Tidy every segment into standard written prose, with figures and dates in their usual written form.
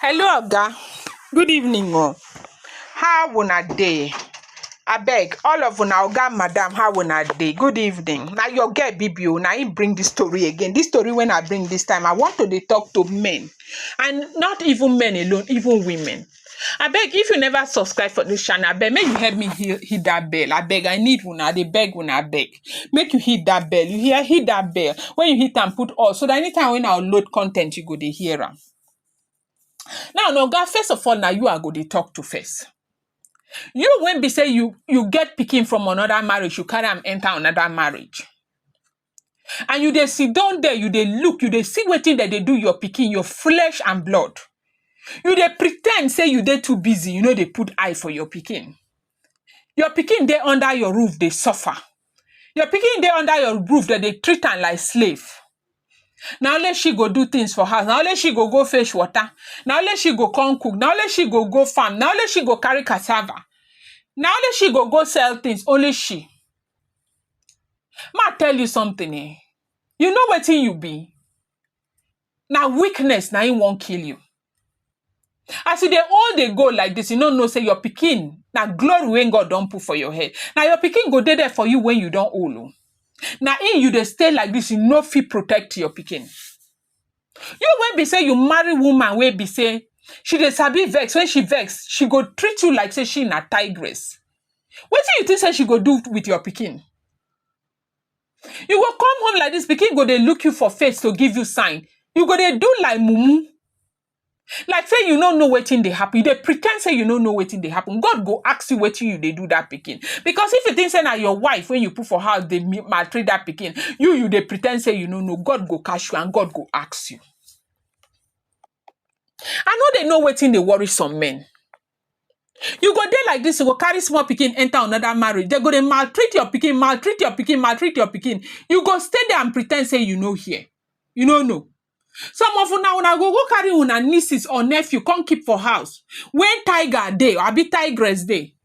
Hello, Oga. Good evening, oh. How una dey? Abeg, all of una, Oga, Madam, how una dey? Good evening. Now your girl BBO, now him bring this story again. This story when I bring this time, I want to dey talk to men, and not even men alone, even women. Abeg, if you never subscribe for this channel, abeg, make you help me hit that bell. Abeg, I need una, dey beg una, abeg. Make you hit that bell. You hear? Hit that bell. When you hit and put all, so that anytime when I load content, you go dey hear am. Now, no, God, first of all, now you are going to talk to first. You when be say you get Pikin from another marriage, you carry am enter another marriage. And you dey sit down there, you dey look, you dey see wetin that they do your Pikin, your flesh and blood. You dey pretend say you dey too busy, you know they put eye for your Pikin. Your Pikin dey under your roof, they suffer. Your Pikin dey under your roof, that they treat am like slave. Now only she go do things for her. Now only she go fetch water. Now only she go come cook. Now only she go farm. Now only she go carry cassava. Now only she go sell things. Only she. Ma tell you something, eh? You know wetin you be? Now weakness, now him won't kill you. As you dey all dey go like this, you know say your Pikin, now glory when God don't put for your head. Now your Pikin go there for you when you don't old. Now in you dey stay like this, you no fit protect your Pikin. You when be say you marry woman where be say she dey sabi vex. When she vex, she go treat you like say she na tigress. What do you think say she go do with your Pikin? You go come home like this, Pikin go dey look you for face to give you sign. You go dey do like mumu. Like say you don't know wetin dey happen. You dey pretend say you don't know wetin dey happen. God go ask you wetin you dey do that Pikin. Because if you think say na your wife when you put for house they maltreat that Pikin, you dey pretend say you don't know. God go catch you and God go ask you. I know they know wetin dey worry some men. You go there like this, you go carry small Pikin enter another marriage. They go dey maltreat your Pikin, maltreat your Pikin, maltreat your Pikin. You go stay there and pretend say you know here. You don't know. Some of una go carry una nieces or nephew come keep for house. When tiger day or be tigress day,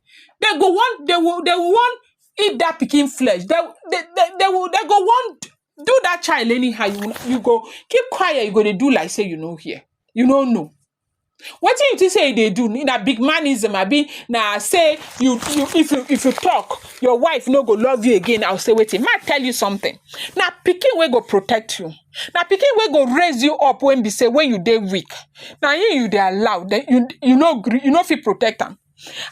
they will want eat that Pikin flesh. They go want do that child anyhow. You go keep quiet. You go to do like say you know here. You don't know. What do you think say they do? In a big manism, I be now say you if you talk, your wife no go love you again. I'll say wait, might tell you something. Now Pikin will go protect you. Now Pikin will go raise you up when be say when you dey weak. Now you they allow that you know if you protect them.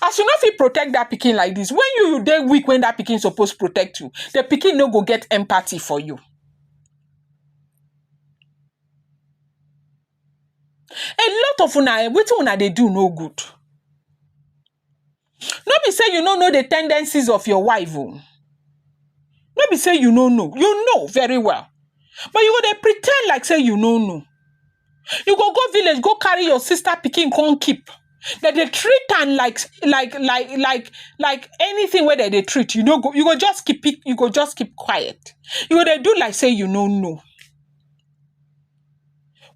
As you know if you protect that Pikin like this, when you dey weak when that Pikin supposed to protect you, the Pikin no go get empathy for you. A lot of una, wetin una dey do no good. No be say you don't know the tendencies of your wife. Oh. No be say you don't know. You know very well. But you go dey pretend like say you don't know. You go village, go carry your sister Pikin come keep. That they treat am like anything where they treat. You go just keep it, you go just keep quiet. You go dey do like say you don't know.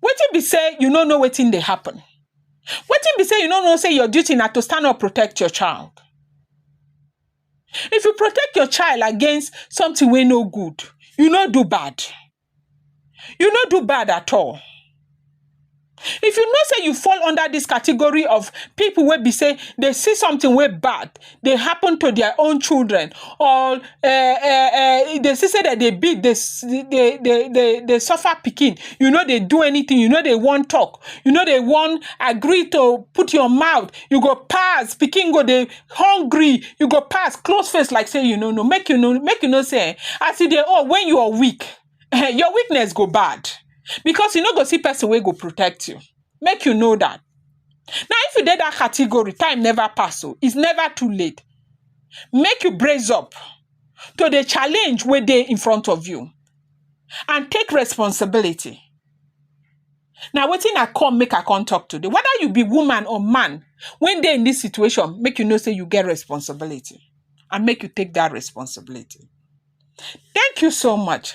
Wetin be say you don't know wetin dey happen. Wetin be say you don't know say your duty na to stand up protect your child. If you protect your child against something wey no good, you no do bad. You no do bad at all. If you know say you fall under this category of people where be say they see something way bad, they happen to their own children, or they see say that they beat, they suffer Pikin. You know they do anything. You know they won't talk. You know they won't agree to put your mouth. You go pass. Pikin go they hungry. You go pass. Close face like say you know. Make you know say as they when you are weak, your weakness go bad. Because you no go see person wey go protect you. Make you know that. Now, if you did that category, time never pass. So it's never too late. Make you brace up to the challenge where they in front of you and take responsibility. Now, wetin I come make I come talk today. Whether you be woman or man, when they in this situation, make you know say you get responsibility and make you take that responsibility. Thank you so much.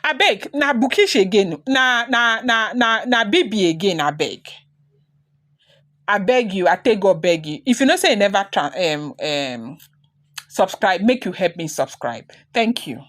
I beg, na Bukish again, na Bibi again, I beg. I beg you, I take God beg you. If you know say you never subscribe, make you help me subscribe. Thank you.